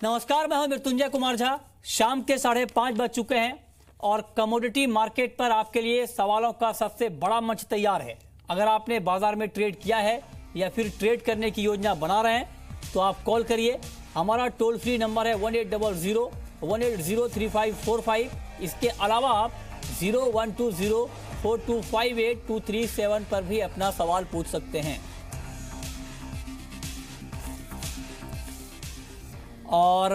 नमस्कार, मैं हूं मृत्युंजय कुमार झा। शाम के 5:30 बज चुके हैं और कमोडिटी मार्केट पर आपके लिए सवालों का सबसे बड़ा मंच तैयार है। अगर आपने बाजार में ट्रेड किया है या फिर ट्रेड करने की योजना बना रहे हैं तो आप कॉल करिए। हमारा टोल फ्री नंबर है 1800-180-3545। इसके अलावा आप 0120-4258-237 पर भी अपना सवाल पूछ सकते हैं। और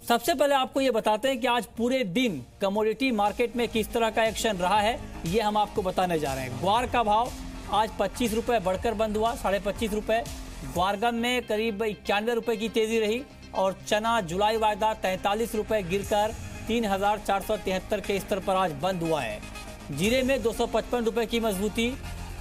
सबसे पहले आपको ये बताते हैं कि आज पूरे दिन कमोडिटी मार्केट में किस तरह का एक्शन रहा है, ये हम आपको बताने जा रहे हैं। ग्वार का भाव आज 25 रुपये बढ़कर बंद हुआ, 25.5 रुपये। ग्वारगम में करीब 91 रुपये की तेजी रही और चना जुलाई वायदा 43 रुपये गिरकर 3473 के स्तर पर आज बंद हुआ है। जीरे में 255 रुपये की मजबूती।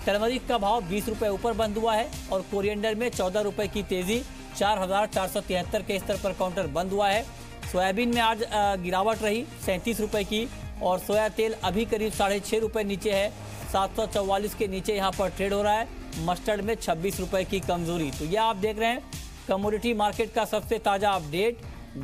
टर्मरिक का भाव 20 रुपये ऊपर बंद हुआ है और कोरिएंडर में 14 रुपये की तेजी 4473 के स्तर पर काउंटर बंद हुआ है। सोयाबीन में आज गिरावट रही 37 रुपये की और सोया तेल अभी करीब 6.5 रुपये नीचे है, 744 के नीचे यहाँ पर ट्रेड हो रहा है। मस्टर्ड में 26 रुपये की कमजोरी। तो यह आप देख रहे हैं कमोडिटी मार्केट का सबसे ताज़ा अपडेट।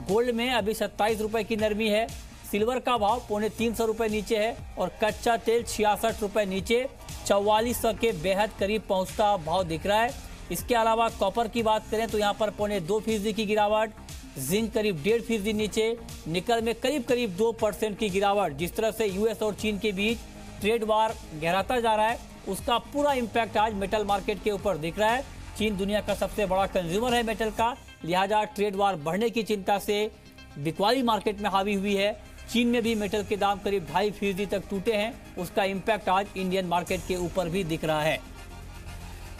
गोल्ड में अभी 27 रुपये की नरमी है। सिल्वर का भाव 350 रुपये नीचे है और कच्चा तेल 66 रुपये नीचे 4400 के बेहद करीब पहुँचता भाव दिख रहा है। इसके अलावा कॉपर की बात करें तो यहाँ पर 2.25% की गिरावट, जिंक करीब 1.5% नीचे, निकल में करीब 2% की गिरावट। जिस तरह से यूएस और चीन के बीच ट्रेड वार गहराता जा रहा है उसका पूरा इम्पैक्ट आज मेटल मार्केट के ऊपर दिख रहा है। चीन दुनिया का सबसे बड़ा कंज्यूमर है मेटल का, लिहाजा ट्रेड वार बढ़ने की चिंता से बिकवाली मार्केट में हावी हुई है। चीन में भी मेटल के दाम करीब 2.5% तक टूटे हैं, उसका इम्पैक्ट आज इंडियन मार्केट के ऊपर भी दिख रहा है।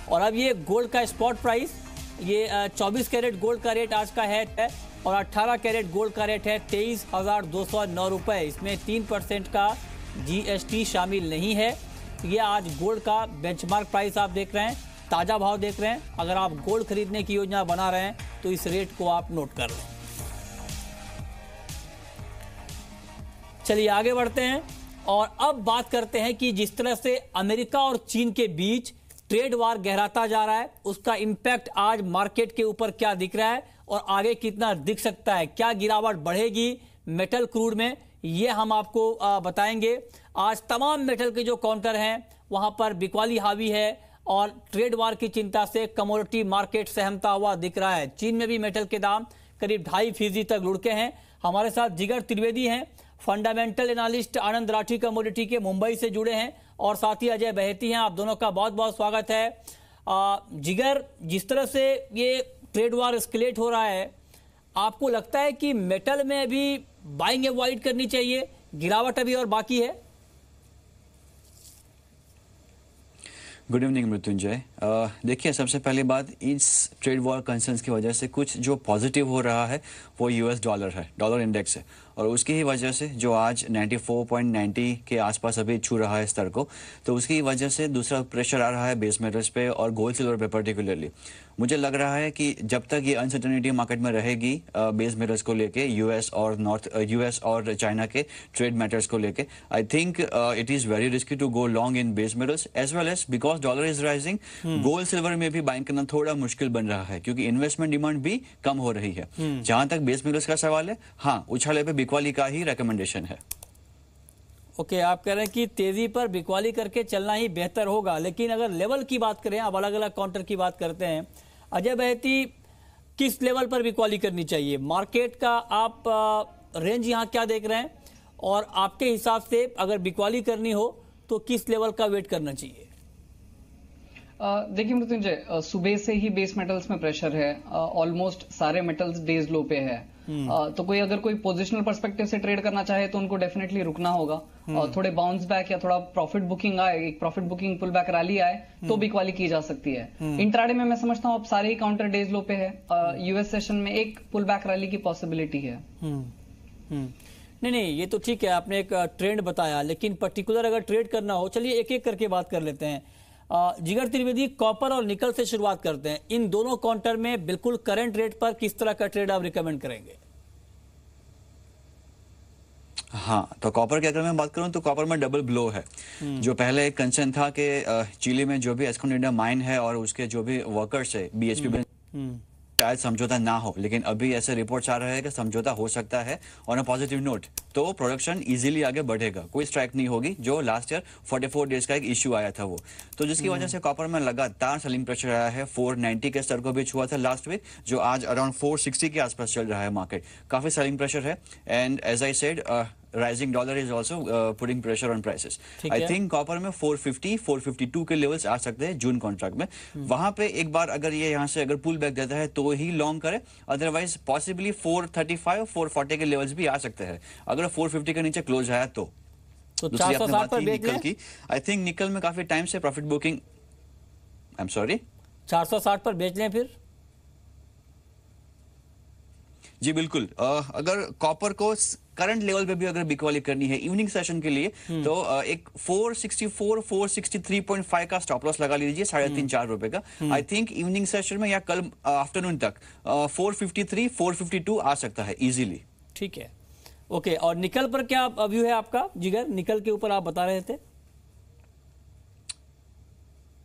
और अब ये गोल्ड का स्पॉट प्राइस, ये 24 कैरेट गोल्ड का रेट आज का है और 18 कैरेट गोल्ड का रेट है 23,209 रुपये। इसमें 3% का जीएसटी शामिल नहीं है। ये आज गोल्ड का बेंचमार्क प्राइस आप देख रहे हैं, ताज़ा भाव देख रहे हैं। अगर आप गोल्ड खरीदने की योजना बना रहे हैं तो इस रेट को आप नोट कर लें। चलिए आगे बढ़ते हैं और अब बात करते हैं कि जिस तरह से अमेरिका और चीन के बीच ट्रेड वार गहराता जा रहा है उसका इम्पैक्ट आज मार्केट के ऊपर क्या दिख रहा है और आगे कितना दिख सकता है। क्या गिरावट बढ़ेगी मेटल क्रूड में, ये हम आपको बताएंगे। आज तमाम मेटल के जो काउंटर हैं वहां पर बिकवाली हावी है और ट्रेड वार की चिंता से कमोडिटी मार्केट सहमता हुआ दिख रहा है। चीन में भी मेटल के दाम करीब 2.5% तक लुढ़के हैं। हमारे साथ जिगर त्रिवेदी हैं, फंडामेंटल एनालिस्ट आनंद राठी कमोडिटी के मुंबई से जुड़े हैं और साथ ही अजय बहेती हैं। आप दोनों का बहुत बहुत स्वागत है। जिगर, जिस तरह से ये ट्रेड वार एस्केलेट हो रहा है, आपको लगता है कि मेटल में अभी बाइंग अवॉइड करनी चाहिए, गिरावट अभी और बाकी है? Good evening Mrityunjay. देखिए, सबसे पहली बात, इस ट्रेड वॉर कंसर्न्स की वजह से कुछ जो पॉजिटिव हो रहा है वो यूएस डॉलर है, डॉलर इंडेक्स है, और उसकी ही वजह से जो आज 94.90 के आसपास अभी छू रहा है स्तर को, तो उसकी वजह से दूसरा प्रेशर आ रहा है बेस मेटल्स पे और गोल्ड सिल्वर पे पर्टिकुलरली। मुझे लग रहा है कि जब तक ये अनसर्टेनिटी मार्केट में रहेगी बेस मेटल्स को लेके, यूएस और चाइना के ट्रेड मैटर्स को लेके, I think it is very risky to go long in base metals as well as because dollar is rising. Gold silver में भी बाइंग करना थोड़ा मुश्किल बन रहा है क्योंकि इन्वेस्टमेंट डिमांड भी कम हो रही है। जहां तक बेस मेटल्स का सवाल है, हाँ, उछाले पे बिकवाली का ही रिकमेंडेशन है। ओके, आप कह रहे हैं कि तेजी पर बिकवाली करके चलना ही बेहतर होगा, लेकिन अगर लेवल की बात करें, अब अलग अलग काउंटर की बात करते हैं। अजय बहेती, किस लेवल पर बिकवाली करनी चाहिए? मार्केट का आप रेंज यहाँ क्या देख रहे हैं और आपके हिसाब से अगर बिकवाली करनी हो तो किस लेवल का वेट करना चाहिए? देखिए मृत्युंजय, सुबह से ही बेस मेटल्स में प्रेशर है। ऑलमोस्ट सारे मेटल्स डेज लो पे है। तो अगर कोई पोजिशनल पर्सपेक्टिव से ट्रेड करना चाहे तो उनको डेफिनेटली रुकना होगा। थोड़े बाउंस बैक या थोड़ा प्रॉफिट बुकिंग आए, एक profit booking pull back rally आए तो बिकवाली की जा सकती है। इंट्राडे में मैं समझता हूँ अब सारे ही काउंटर डेज लो पे है। यूएस सेशन में एक पुल बैक रैली की पॉसिबिलिटी है। नहीं, ये तो ठीक है, आपने एक ट्रेंड बताया, लेकिन पर्टिकुलर अगर ट्रेड करना हो, चलिए एक एक करके बात कर लेते हैं। जिगर त्रिवेदी, कॉपर और निकल से शुरुआत करते हैं। इन दोनों काउंटर में बिल्कुल करंट रेट पर किस तरह का ट्रेड आप रिकमेंड करेंगे? हाँ, तो कॉपर की अगर मैं बात करूं तो कॉपर में डबल ब्लो है। जो पहले एक कंसर्न था कि चिली में जो भी एस्कोंडिडा माइन है और उसके जो भी वर्कर्स है बीएचपी शायद समझौता ना हो, लेकिन अभी ऐसे रिपोर्ट्स आ रहे हैं कि समझौता हो सकता है ऑन अ पॉजिटिव नोट, तो प्रोडक्शन इजीली आगे बढ़ेगा, कोई स्ट्राइक नहीं होगी, जो लास्ट ईयर 44 डेज का एक इश्यू आया था वो, तो जिसकी वजह से कॉपर में लगातार सेलिंग प्रेशर आया है। 490 के स्तर को भी छुआ था लास्ट वीक, जो आज अराउंड 460 के आसपास चल रहा है मार्केट, काफी सेलिंग प्रेशर है। And as I said, rising dollar is also putting pressure on prices. I think copper में 450, 452 के लेवल्स आ सकते हैं जून कॉन्ट्रैक्ट में। वहां पे एक बार अगर ये यहाँ से अगर पुल बैक देता है तो ही लॉन्ग करे, अदरवाइज पॉसिबली 435, 440 के लेवल्स भी आ सकते हैं अगर 450 के नीचे क्लोज आया तो। दूसरी आपने बात की निकल की, आई थिंक निकल में काफी टाइम से profit booking, I am sorry, 460 पर बेच लें फिर? जी बिल्कुल, अगर कॉपर को करंट लेवल पे भी अगर बिकवाली करनी है इवनिंग सेशन के लिए, तो एक 464, 463.5 का स्टॉप लॉस लगा लीजिए, 3.5-4 रुपए का। आई थिंक इवनिंग सेशन में या कल आफ्टरनून तक 453, 452 आ सकता है इजीली। ठीक है, ओके। और निकल पर क्या व्यू है आपका जिगर? निकल के ऊपर आप बता रहे थे।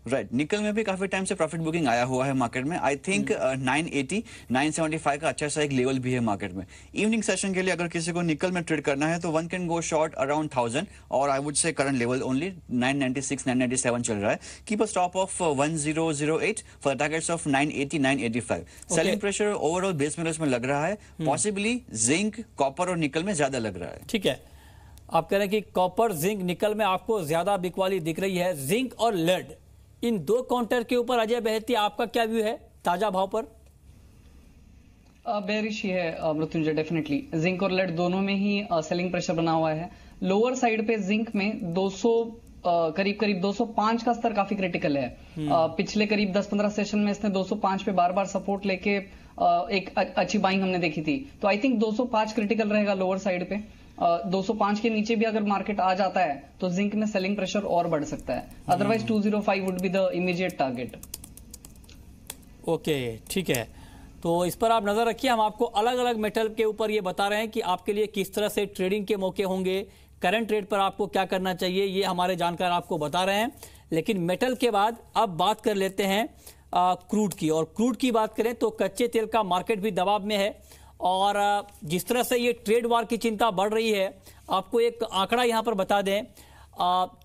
राइट, निकल में भी काफी टाइम से प्रॉफिट बुकिंग आया हुआ है मार्केट में। आई थिंक 980, 975 का अच्छा सा एक लेवल भी है मार्केट में। इवनिंग सेशन के लिए अगर किसी को निकल में ट्रेड करना है तो one can go short around 1000, और I would say current level only 996, 997 चल रहा है। Keep a stop of 1008 for the targets of 980, 985। Selling pressure overall base metals में लग रहा है, पॉसिबली जिंक, कॉपर और निकल में ज्यादा लग रहा है। ठीक है, आप कह रहे हैं कि कॉपर, जिंक, निकल में आपको ज्यादा बिकवाली दिख रही है। जिंक और लेड, इन दो काउंटर के ऊपर अजय बहती आपका क्या व्यू है ताजा भाव पर? बेरिश ही है मृत्युंजय, डेफिनेटली जिंक और लेड दोनों में ही सेलिंग प्रेशर बना हुआ है। लोअर साइड पे जिंक में 200 करीब 205 का स्तर काफी क्रिटिकल है। पिछले करीब 10-15 सेशन में इसने 205 पे बार बार सपोर्ट लेके एक अच्छी बाइंग हमने देखी थी, तो आई थिंक 205 क्रिटिकल रहेगा लोअर साइड पे। 205 के नीचे भी अगर मार्केट आ जाता है तो जिंक में सेलिंग प्रेशर और बढ़ सकता है, otherwise 205 would be the immediate target. Okay, ठीक है, तो इस पर आप नजर रखिए। हम आपको अलग अलग मेटल के ऊपर ये बता रहे हैं कि आपके लिए किस तरह से ट्रेडिंग के मौके होंगे, करंट रेट पर आपको क्या करना चाहिए, ये हमारे जानकार आपको बता रहे हैं। लेकिन मेटल के बाद अब बात कर लेते हैं क्रूड की, और क्रूड की बात करें तो कच्चे तेल का मार्केट भी दबाव में है, और जिस तरह से ये ट्रेड वार की चिंता बढ़ रही है, आपको एक आंकड़ा यहां पर बता दें,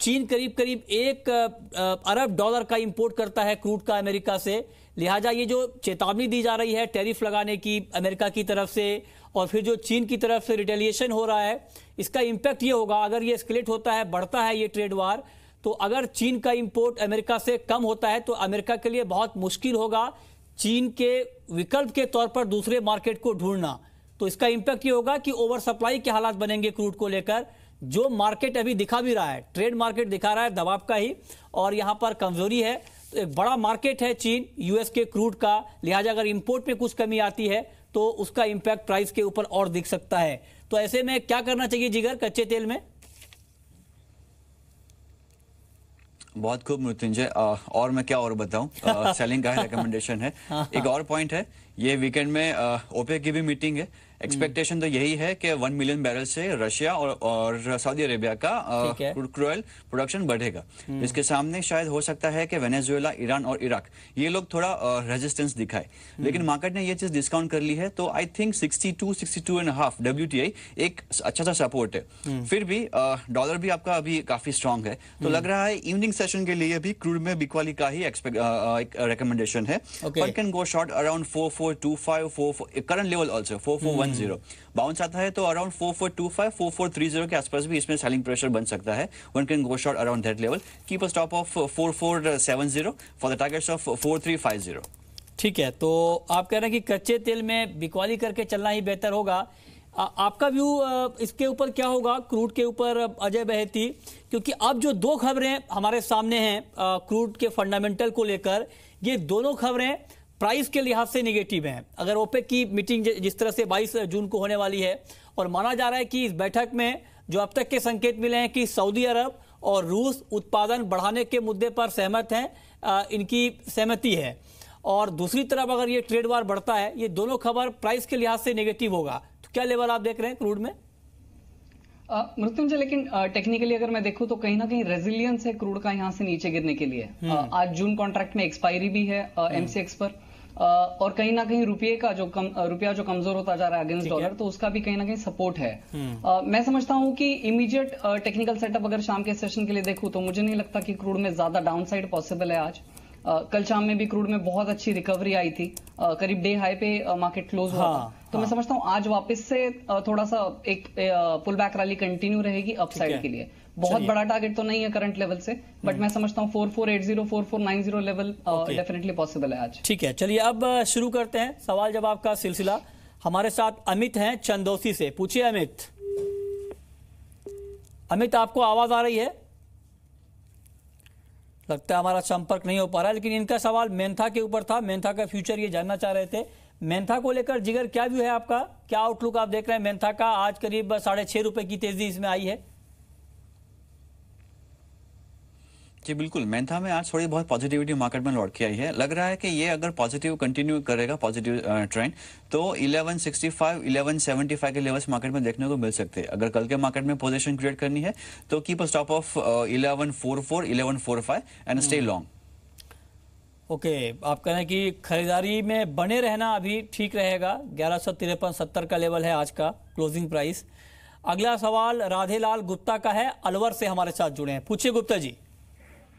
चीन करीब 1 अरब डॉलर का इंपोर्ट करता है क्रूड का अमेरिका से। लिहाजा ये जो चेतावनी दी जा रही है टैरिफ लगाने की अमेरिका की तरफ से, और फिर जो चीन की तरफ से रिटेलिएशन हो रहा है, इसका इंपैक्ट ये होगा, अगर ये एस्केलेट होता है, बढ़ता है ये ट्रेड वार, तो अगर चीन का इंपोर्ट अमेरिका से कम होता है तो अमेरिका के लिए बहुत मुश्किल होगा चीन के विकल्प के तौर पर दूसरे मार्केट को ढूंढना। तो इसका इंपैक्ट ये होगा कि ओवर सप्लाई के हालात बनेंगे क्रूड को लेकर, जो मार्केट अभी दिखा भी रहा है, ट्रेड मार्केट दिखा रहा है दबाव का ही, और यहां पर कमजोरी है। तो एक बड़ा मार्केट है चीन, यूएस के क्रूड का, लिहाजा अगर इंपोर्ट में कुछ कमी आती है तो उसका इंपैक्ट प्राइस के ऊपर और दिख सकता है। तो ऐसे में क्या करना चाहिए जिगर कच्चे तेल में? बहुत खूब मृत्युंजय, और मैं क्या और बताऊं, सेलिंग का रिकमेंडेशन है। एक और पॉइंट है, ये वीकेंड में ओपेक की भी मीटिंग है। एक्सपेक्टेशन तो यही है कि 1 मिलियन बैरल से रशिया और सऊदी अरेबिया का क्रूड ऑयल प्रोडक्शन बढ़ेगा। इसके सामने शायद हो सकता है कि वेनेजुएला, ईरान और इराक, ये लोग थोड़ा रेजिस्टेंस दिखाए, लेकिन मार्केट ने ये चीज डिस्काउंट कर ली है। तो आई थिंक 62.5 WTI एक अच्छा सा सपोर्ट है। फिर भी डॉलर भी आपका अभी काफी स्ट्रांग है, तो लग रहा है इवनिंग सेशन के लिए भी क्रूड में बिकवाली का ही एक रिकमेंडेशन है। One can go short around 4425, current level also 4410। Bounce आता है तो अराउंड 4425, 4430 के आसपास भी इसमें सेलिंग प्रेशर बन सकता है। One can go short around that level. Keep a stop of 4470 for the targets of 4350। ठीक है, तो आप कह रहे हैं कि कच्चे तेल में बिकवाली करके चलना ही बेहतर होगा। आपका व्यू इसके ऊपर क्या होगा, क्रूड के ऊपर अजय बहेती? क्योंकि अब जो दो खबरें हमारे सामने हैं क्रूड के फंडामेंटल को लेकर, ये दोनों खबरें प्राइस के लिहाज से निगेटिव हैं। अगर ओपेक की मीटिंग जिस तरह से 22 जून को होने वाली है, और माना जा रहा है कि इस बैठक में जो अब तक के संकेत मिले हैं कि सऊदी अरब और रूस उत्पादन बढ़ाने के मुद्दे पर सहमत हैं, इनकी सहमति है, और दूसरी तरफ अगर ये ट्रेड वार बढ़ता है, ये दोनों खबर प्राइस के लिहाज से नेगेटिव होगा। तो क्या लेवल आप देख रहे हैं क्रूड में? मृत्युंजय, लेकिन टेक्निकली अगर मैं देखूं तो कहीं ना कहीं रेजिलियंस है क्रूड का यहाँ से नीचे गिरने के लिए। आज जून कॉन्ट्रैक्ट में एक्सपायरी भी है एमसीएक्स पर, और कहीं ना कहीं रुपया जो कमजोर होता जा रहा है अगेंस्ट डॉलर, तो उसका भी कहीं ना कहीं सपोर्ट है। मैं समझता हूं कि इमीडिएट टेक्निकल सेटअप अगर शाम के सेशन के लिए देखूं तो मुझे नहीं लगता कि क्रूड में ज्यादा डाउनसाइड पॉसिबल है आज। कल शाम में भी क्रूड में बहुत अच्छी रिकवरी आई थी, करीब डे हाई पे मार्केट क्लोज हुआ था। तो मैं समझता हूं आज वापस से थोड़ा सा एक पुल बैक रैली कंटिन्यू रहेगी अपसाइड के लिए। बहुत बड़ा टारगेट तो नहीं है करंट लेवल से, बट मैं समझता हूं 4480 4490 लेवल डेफिनेटली पॉसिबल है आज। ठीक है, चलिए अब शुरू करते हैं सवाल जवाब का सिलसिला। हमारे साथ अमित हैं चंदौसी से। पूछिए अमित। अमित, आपको आवाज आ रही है? लगता है हमारा संपर्क नहीं हो पा रहा है, लेकिन इनका सवाल मेंथा के ऊपर था। मेंथा का फ्यूचर ये जानना चाह रहे थे। मेंथा को लेकर जिगर क्या व्यू है आपका, क्या आउटलुक आप देख रहे हैं मेंथा का? आज करीब 6.5 रुपए की तेजी इसमें आई है। जी बिल्कुल, मेंथा में आज थोड़ी बहुत पॉजिटिविटी मार्केट में लौट के आई है। लग रहा है कि ये अगर पॉजिटिव कंटिन्यू करेगा, पॉजिटिव ट्रेंड, तो 1165 1175 के लेवल्स मार्केट में देखने को मिल सकते हैं। अगर कल के मार्केट में पोजीशन क्रिएट करनी है तो keep a stop of 1144 1145 and stay long. Okay, आप कह रहे हैं कि खरीदारी में बने रहना अभी ठीक रहेगा। 1153.70 का लेवल है आज का क्लोजिंग प्राइस। अगला सवाल राधेलाल गुप्ता का है, अलवर से हमारे साथ जुड़े हैं। पूछिए गुप्ता जी।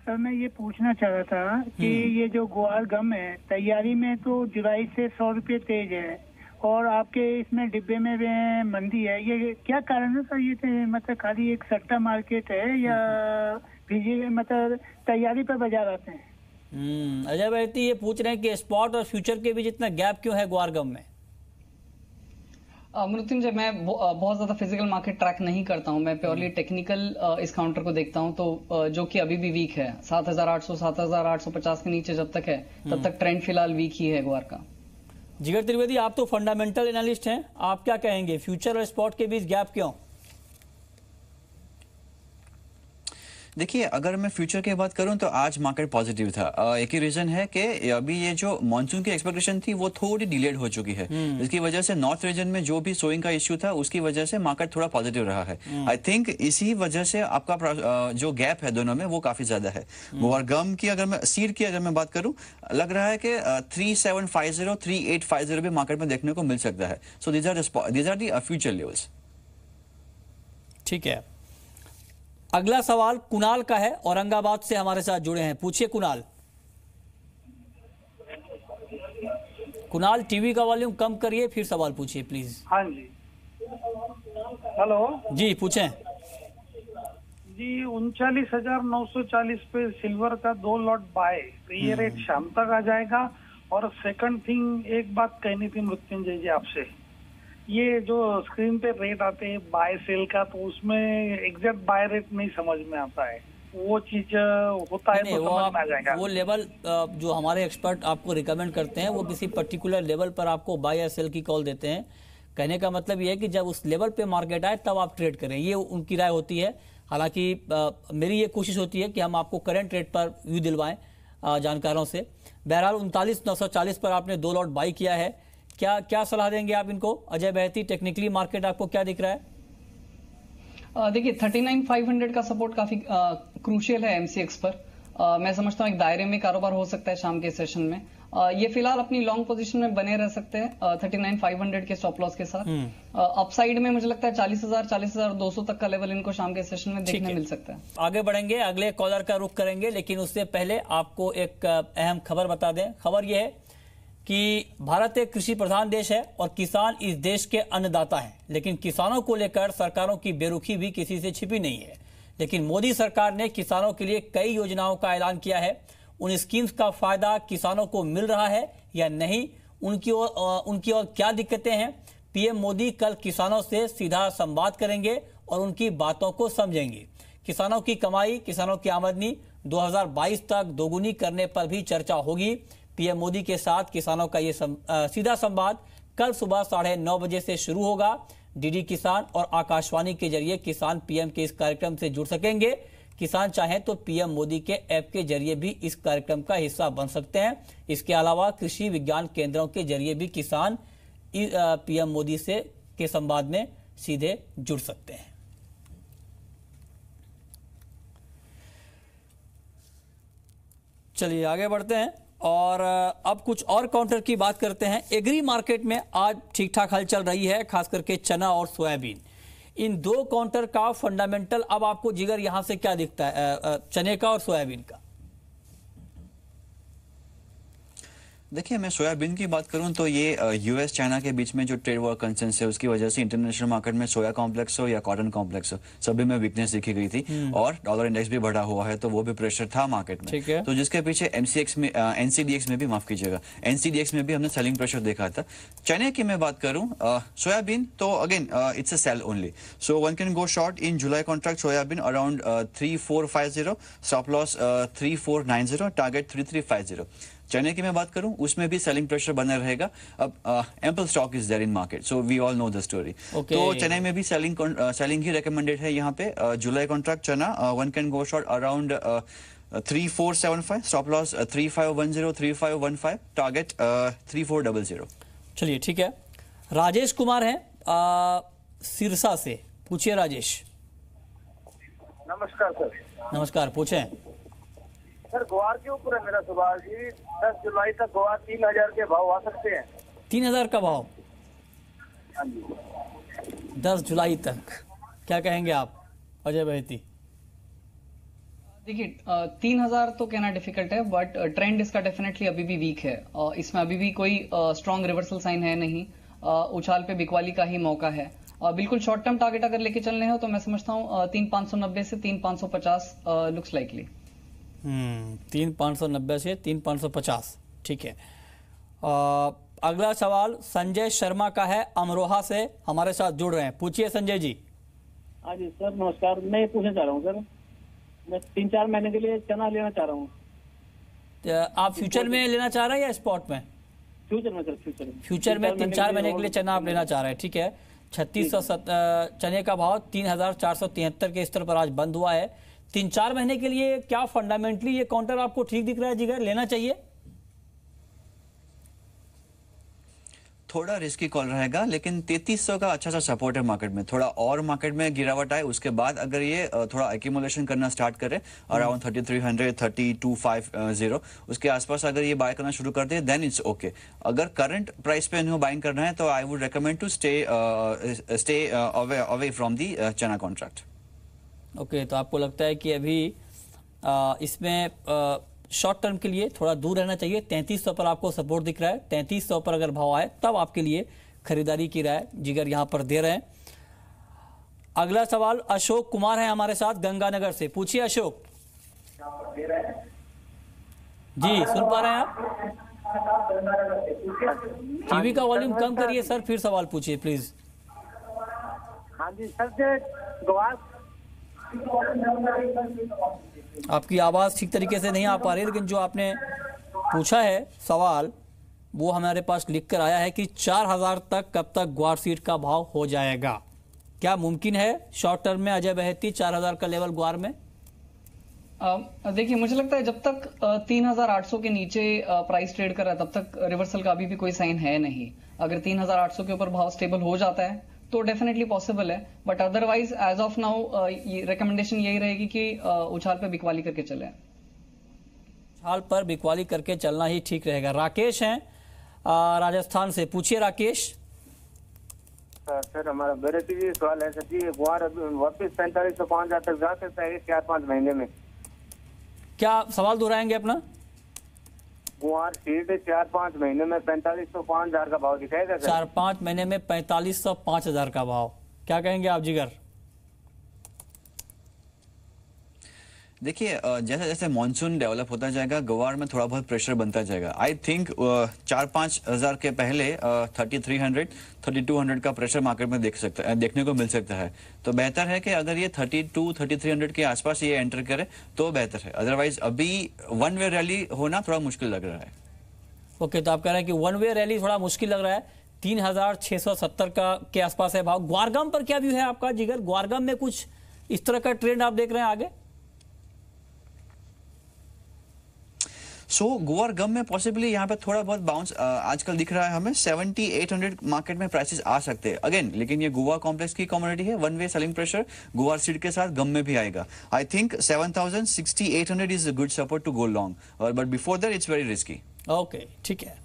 सर मैं ये पूछना चाह रहा था कि ये जो ग्वार गम है, तैयारी में तो जुलाई से 100 रुपये तेज है और आपके इसमें डिब्बे में मंदी है, ये क्या कारण है सर? ये मतलब खाली एक सट्टा मार्केट है या मतलब तैयारी पर बाजार आते हैं? अजय बैती ये पूछ रहे हैं कि स्पॉट और फ्यूचर के बीच इतना गैप क्यों है ग्वार गम में? मृत्युंजय, मैं बहुत ज्यादा फिजिकल मार्केट ट्रैक नहीं करता हूं। मैं प्योरली टेक्निकल इस काउंटर को देखता हूं, तो जो कि अभी भी वीक है। 7800 7850 के नीचे जब तक है तब तक ट्रेंड फिलहाल वीक ही है ग्वार का। जिगर त्रिवेदी, आप तो फंडामेंटल एनालिस्ट हैं, आप क्या कहेंगे, फ्यूचर और स्पॉट के बीच गैप क्यों? देखिए, अगर मैं फ्यूचर की बात करूं तो आज मार्केट पॉजिटिव था। एक ही रीजन है कि अभी ये जो मॉनसून की एक्सपेक्टेशन थी वो थोड़ी डिलेड हो चुकी है, इसकी वजह से नॉर्थ रीजन में जो भी सोइंग का इश्यू था उसकी वजह से मार्केट थोड़ा पॉजिटिव रहा है। आई थिंक इसी वजह से आपका जो गैप है दोनों में वो काफी ज्यादा है। और गम की अगर मैं सीड की अगर मैं बात करूं, लग रहा है कि 3750 3850 भी मार्केट में देखने को मिल सकता है। So these are the future levels. ठीक है, अगला सवाल कुणाल का है, औरंगाबाद से हमारे साथ जुड़े हैं। पूछिए कुणाल। कुणाल, टीवी का वॉल्यूम कम करिए फिर सवाल पूछिए प्लीज। हाँ जी, हेलो जी, पूछें जी। 39,940 पे सिल्वर का 2 लॉट बाय, तो ये रेट शाम तक आ जाएगा। और सेकंड थिंग, एक बात कहनी थी मृत्युंजय जी आपसे, ये जो स्क्रीन पे रेट आते हैं बाय सेल का, तो उसमें एग्जैक्ट बाय रेट नहीं समझ में आता है। वो चीज होता है तो समझ में आ जाएगा। वो लेवल जो हमारे एक्सपर्ट आपको रिकमेंड करते हैं वो किसी पर्टिकुलर लेवल पर आपको बाय या सेल की कॉल देते हैं। कहने का मतलब ये है कि जब उस लेवल पे मार्केट आए तब आप ट्रेड करें, ये उनकी राय होती है। हालांकि मेरी ये कोशिश होती है कि हम आपको करंट रेट पर व्यू दिलवाएं जानकारों से। बहरहाल 39,940 पर आपने 2 लॉट बाई किया है, क्या सलाह देंगे आप इनको? अजय बहती, टेक्निकली मार्केट आपको क्या दिख रहा है? देखिए 39,500 का सपोर्ट काफी क्रूशियल है एमसीएक्स पर। मैं समझता हूं एक दायरे में कारोबार हो सकता है शाम के सेशन में। ये फिलहाल अपनी लॉन्ग पोजीशन में बने रह सकते हैं 39,500 के स्टॉप लॉस के साथ। अपसाइड में मुझे लगता है 40,000 40,200 तक का लेवल इनको शाम के सेशन में देखने मिल सकता है। आगे बढ़ेंगे, अगले कॉलर का रुख करेंगे, लेकिन उससे पहले आपको एक अहम खबर बता दें। खबर यह है कि भारत एक कृषि प्रधान देश है और किसान इस देश के अन्नदाता हैं, लेकिन किसानों को लेकर सरकारों की बेरुखी भी किसी से छिपी नहीं है। लेकिन मोदी सरकार ने किसानों के लिए कई योजनाओं का ऐलान किया है। उन स्कीम्स का फायदा किसानों को मिल रहा है या नहीं, उनकी ओर क्या दिक्कतें हैं, पीएम मोदी कल किसानों से सीधा संवाद करेंगे और उनकी बातों को समझेंगे। किसानों की कमाई, किसानों की आमदनी 2022 तक दोगुनी करने पर भी चर्चा होगी। पीएम मोदी के साथ किसानों का ये सीधा संवाद कल सुबह 9:30 बजे से शुरू होगा। डीडी किसान और आकाशवाणी के जरिए किसान पीएम के इस कार्यक्रम से जुड़ सकेंगे। किसान चाहें तो पीएम मोदी के ऐप के जरिए भी इस कार्यक्रम का हिस्सा बन सकते हैं। इसके अलावा कृषि विज्ञान केंद्रों के जरिए भी किसान पीएम मोदी से के संवाद में सीधे जुड़ सकते हैं। चलिए आगे बढ़ते हैं और अब कुछ और काउंटर की बात करते हैं। एग्री मार्केट में आज ठीक ठाक हल चल रही है, खास करके चना और सोयाबीन। इन दो काउंटर का फंडामेंटल अब आपको जिगर यहां से क्या दिखता है, चने का और सोयाबीन का? देखिए, मैं सोयाबीन की बात करूं तो ये यूएस चाइना के बीच में जो ट्रेड वॉर कंसर्न है उसकी वजह से इंटरनेशनल मार्केट में सोया कॉम्प्लेक्स हो या कॉटन कॉम्प्लेक्स हो, सभी में वीकनेस दिखी गई थी और डॉलर इंडेक्स भी बढ़ा हुआ है, तो वो भी प्रेशर था मार्केट में। ठीक है। तो जिसके पीछे एमसीएक्स में एनसीडीएक्स में भी, माफ कीजिएगा, एनसीडीएक्स में भी हमने सेलिंग प्रेशर देखा था। चने की मैं बात करूं, सोयाबीन तो again it's a sell only, so one can go short in July contract soybean around 3450, stop loss 3490, target 3350। चने की मैं बात करूं, उसमें भी सेलिंग प्रेशर बना रहेगा। अब ample stock is there in market, so we all know the story. तो चने में भी सेलिंग ही रेकमेंडेड है यहाँ पे। जुलाई कॉन्ट्रैक्ट चना one can go short around 3475, stop loss 3510, 3515, target 3400। चलिए ठीक है। राजेश कुमार हैं सिरसा से, पूछिए राजेश। नमस्कार सर। नमस्कार, पूछें। सर ग्वार के ऊपर है मेरा सवाल जी। 10 जुलाई तक ग्वार 3000 के भाव आ सकते हैं? 3000 का भाव हाँ जी। 10 जुलाई तक, क्या कहेंगे आप अजय बहेती? देखिए 3000 तो कहना डिफिकल्ट है, बट ट्रेंड इसका डेफिनेटली अभी भी वीक है। इसमें अभी भी कोई स्ट्रॉन्ग रिवर्सल साइन है नहीं। उछाल पे बिकवाली का ही मौका है। बिल्कुल शॉर्ट टर्म टारगेट अगर लेके चलने हो तो मैं समझता हूँ 3590 से 3550 लुक्स लाइकली। 3590 से 3550, ठीक है। अगला सवाल संजय शर्मा का है, अमरोहा से हमारे साथ जुड़ रहे हैं। पूछिए संजय जी। हाँ जी सर नमस्कार। मैं ये पूछना चाह रहा हूँ सर, मैं 3-4 महीने के लिए चना लेना चाह रहा हूँ। आप फ्यूचर में लेना चाह रहे हैं या स्पॉट में? फ्यूचर में सर, फ्यूचर में 3-4 महीने के लिए चना आप लेना चाह रहे हैं, ठीक है। 3600 चने का भाव 3473 के स्तर पर आज बंद हुआ है। 3-4 महीने के लिए क्या फंडामेंटली ये काउंटर आपको ठीक दिख रहा है जिगर, लेना चाहिए? थोड़ा रिस्की कॉल रहेगा, लेकिन 3300 का अच्छा सा सपोर्ट है मार्केट में। थोड़ा और मार्केट में गिरावट आए उसके बाद अगर ये थोड़ा एक्यूमुलेशन करना स्टार्ट करे अराउंड 3300, 3250 उसके आसपास अगर ये बाय करना शुरू कर दे देन इट्स ओके। अगर करंट प्राइस पे इन्हें बाइंग करना है तो I would recommend to stay away from the chana contract. Okay, तो आपको लगता है कि अभी इसमें शॉर्ट टर्म के लिए थोड़ा दूर रहना चाहिए। 3300 पर आपको सपोर्ट दिख रहा है, 3300 पर अगर भाव आए तब आपके लिए खरीदारी की राय जिगर यहां पर दे रहे हैं। अगला सवाल अशोक कुमार है हमारे साथ गंगानगर से। पूछिए अशोक जी, सुन पा रहे हैं आप? टीवी का वॉल्यूम कम करिए सर, फिर सवाल पूछिए प्लीज। हाँ जी सर, ग्वार आपकी आवाज ठीक तरीके से नहीं आ पा रही, लेकिन जो आपने पूछा है सवाल वो हमारे पास लिख कर आया है कि 4000 तक कब तक ग्वार सीड का भाव हो जाएगा? क्या मुमकिन है शॉर्ट टर्म में अजय बहेती 4000 का लेवल ग्वार में? देखिए मुझे लगता है जब तक 3800 के नीचे प्राइस ट्रेड कर रहा है तब तक रिवर्सल का अभी भी कोई साइन है नहीं। अगर 3800 के ऊपर भाव स्टेबल हो जाता है तो डेफिनेटली पॉसिबल है, but otherwise as of now recommendation यही रहेगी कि उछाल पे बिकवाली करके चले। उछाल पर बिकवाली करके चलना ही ठीक रहेगा। राकेश हैं राजस्थान से। पूछिए राकेश। सर हमारा मेरे से सवाल है सर जी, ग्वार वापस 4505 तक जा सकता है 4-5 महीने में? क्या सवाल दोहराएंगे अपना? ग्वार सीड 4-5 महीने में 4505 का भाव दिखाएगा सर? 4-5 महीने में 4505 का भाव, क्या कहेंगे आप जिगर? देखिए, जैसे जैसे मानसून डेवलप होता जाएगा ग्वार में थोड़ा बहुत प्रेशर बनता जाएगा। आई थिंक 4-5 हज़ार के पहले 3300, 3200 का प्रेशर मार्केट में देखने को मिल सकता है। तो बेहतर है कि अगर ये 3300 के आसपास ये एंटर करे तो बेहतर है, अदरवाइज अभी वन वे रैली होना थोड़ा मुश्किल लग रहा है। ओके, तो आप कह रहे हैं कि वन वे रैली थोड़ा मुश्किल लग रहा है। 3670 के आसपास है भाव। ग्वारगाम पर क्या व्यू है आपका जिगर? ग्वारगाम में कुछ इस तरह का ट्रेंड आप देख रहे हैं आगे? ग्वारगाम में पॉसिबली यहाँ पे थोड़ा बहुत बाउंस आजकल दिख रहा है हमें। 7800 मार्केट में प्राइसेस आ सकते हैं अगेन, लेकिन ये गोवा कॉम्प्लेक्स की कम्युनिटी है, वन वे सेलिंग प्रेशर गोवा सीड के साथ गम में भी आएगा। I think 7000, 6800 is a good support to go long, but before that it's very risky. Okay, ठीक है।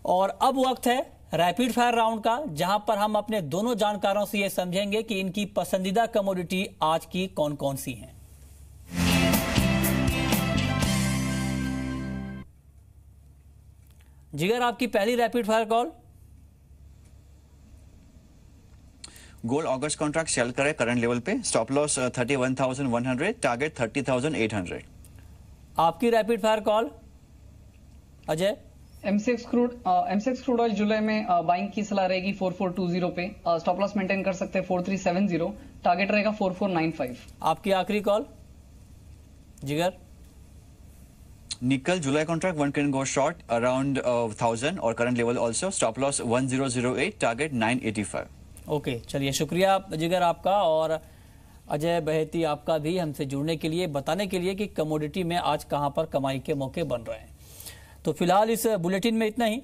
और अब वक्त है रैपिड फायर राउंड का, जहां पर हम अपने दोनों जानकारों से यह समझेंगे कि इनकी पसंदीदा कमोडिटी आज की कौन कौन सी हैं। जिगर, आपकी पहली rapid fire call. Gold August contract sell करे करंट लेवल पे, स्टॉप लॉस 31,100, टारगेट 30,800। आपकी rapid fire call Ajay. MCX crude oil जुलाई में बाइंग की सलाह रहेगी 4420 पे, स्टॉप लॉस मेंटेन कर सकते हैं 4370, टारगेट रहेगा 4495। आपकी आखिरी call Jigar. Nickel July contract 1 can go short around 1000 और current level also, stop loss 1008, target 985। Okay, चलिए शुक्रिया जिगर आपका, और अजय बहेती आपका भी हमसे जुड़ने के लिए, बताने के लिए कि कमोडिटी में आज कहां पर कमाई के मौके बन रहे हैं। तो फिलहाल इस बुलेटिन में इतना ही।